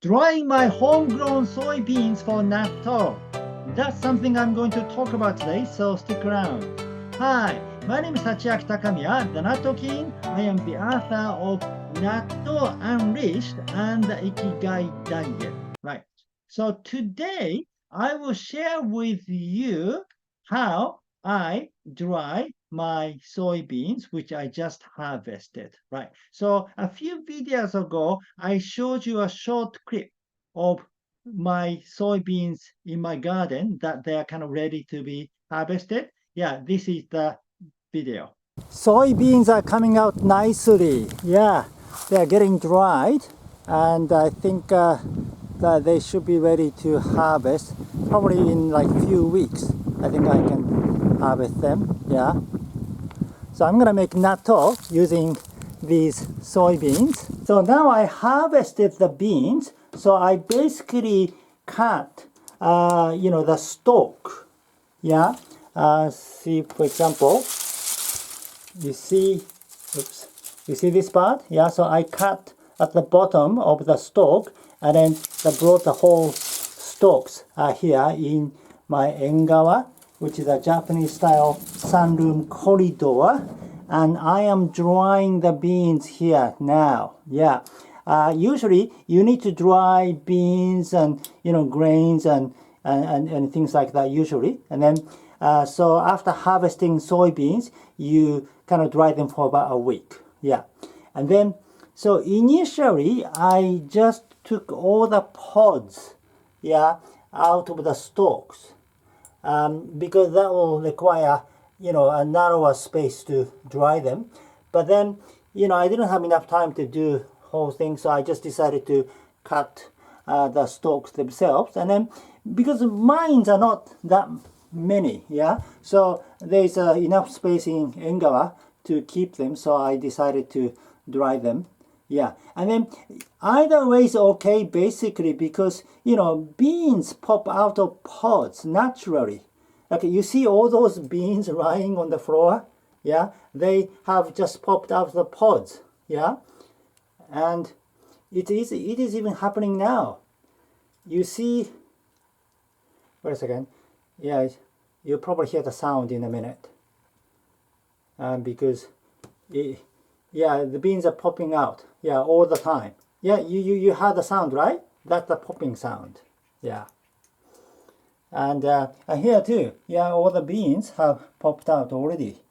drying my homegrown soybeans for natto. That's something I'm going to talk about today, so stick around. Hi, my name is Sachiaki Takamiya, the Natto King. I am the author of Natto Unleashed and the Ikigai Diet. Right. So today I will share with you how I dry my soybeans, which I just harvested, right? So a few videos ago, I showed you a short clip of my soybeans in my garden that they are kind of ready to be harvested. Yeah, this is the video. Soybeans are coming out nicely. Yeah, they are getting dried, and I think that they should be ready to harvest probably in like a few weeks. I think I can harvest them. Yeah. So I'm gonna make natto using these soybeans. So now I harvested the beans. So I basically cut, the stalk. Yeah. See, for example, you see this part? Yeah. So I cut at the bottom of the stalk, and then I brought the whole stalks here in my engawa, which is a Japanese style sunroom corridor, and I am drying the beans here now. Yeah. Usually you need to dry beans and grains and things like that usually, and then so after harvesting soybeans you kind of dry them for about a week. Yeah. And then so initially I just took all the pods, yeah, out of the stalks, because that will require a narrower space to dry them. But then I didn't have enough time to do whole thing, so I just decided to cut the stalks themselves. And then because mines are not that many, yeah, so there's enough space in engawa to keep them, so I decided to dry them. Yeah, and then either way is okay basically, because beans pop out of pods naturally. Like you see all those beans lying on the floor, yeah, they have just popped out of the pods, yeah, and it is even happening now. You see, wait a second, yeah, you'll probably hear the sound in a minute, because yeah, the beans are popping out, yeah, all the time. Yeah, you heard the sound, right? That's the popping sound. Yeah. And here too, yeah, all the beans have popped out already.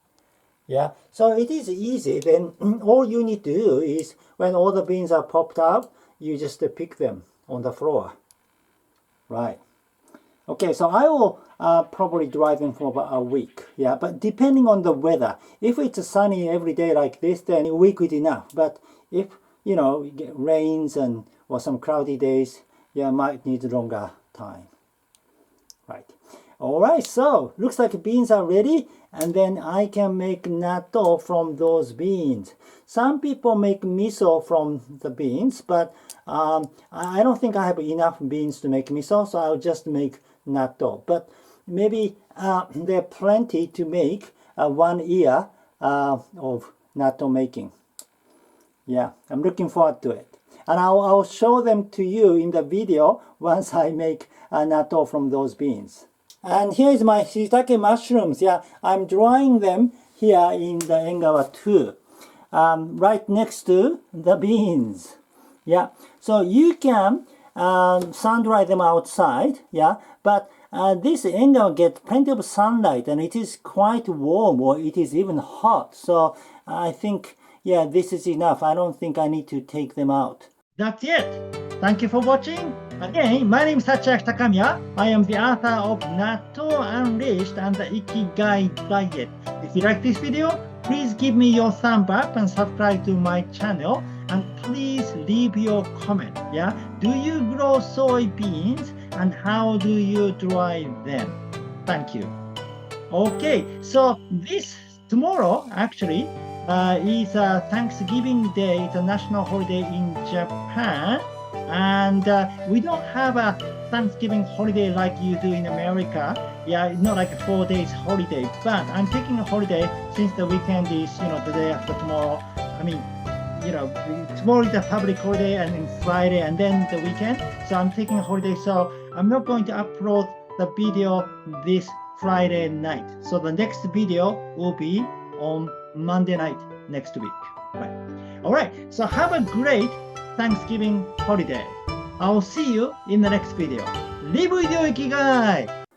Yeah, so it is easy. Then all you need to do is when all the beans are popped out, you just pick them on the floor. Right. Okay, so I will probably dry them for about a week. Yeah, but depending on the weather, if it's sunny every day like this, then a week is enough. But if it get rains or some cloudy days, yeah, might need longer time. Right. All right, so looks like beans are ready, and then I can make natto from those beans. Some people make miso from the beans, but I don't think I have enough beans to make miso, so I'll just make natto. But maybe there are plenty to make 1 year of natto making. Yeah, I'm looking forward to it. And I'll show them to you in the video once I make natto from those beans. And here is my shiitake mushrooms. Yeah, I'm drying them here in the engawa too, right next to the beans. Yeah, so you can sun dry them outside. Yeah, but this engawa gets plenty of sunlight, and it is quite warm, or it is even hot. So I think, yeah, this is enough. I don't think I need to take them out. That's it. Thank you for watching. Again, my name is Sachiaki Takamiya. I am the author of Natto Unleashed and the Ikigai Diet. If you like this video, please give me your thumb up and subscribe to my channel. And please leave your comment. Yeah, do you grow soybeans and how do you dry them? Thank you. Okay, so this tomorrow actually is Thanksgiving Day. It's a national holiday in Japan, and we don't have a Thanksgiving holiday like you do in America. Yeah, it's not like a 4 days holiday, but I'm taking a holiday since the weekend is the day after tomorrow. I mean, tomorrow is a public holiday and then Friday and then the weekend. So I'm taking a holiday. So I'm not going to upload the video this Friday night. So the next video will be on Monday night next week. Right. All right. So have a great Thanksgiving holiday. I'll see you in the next video. Live with your Ikigai!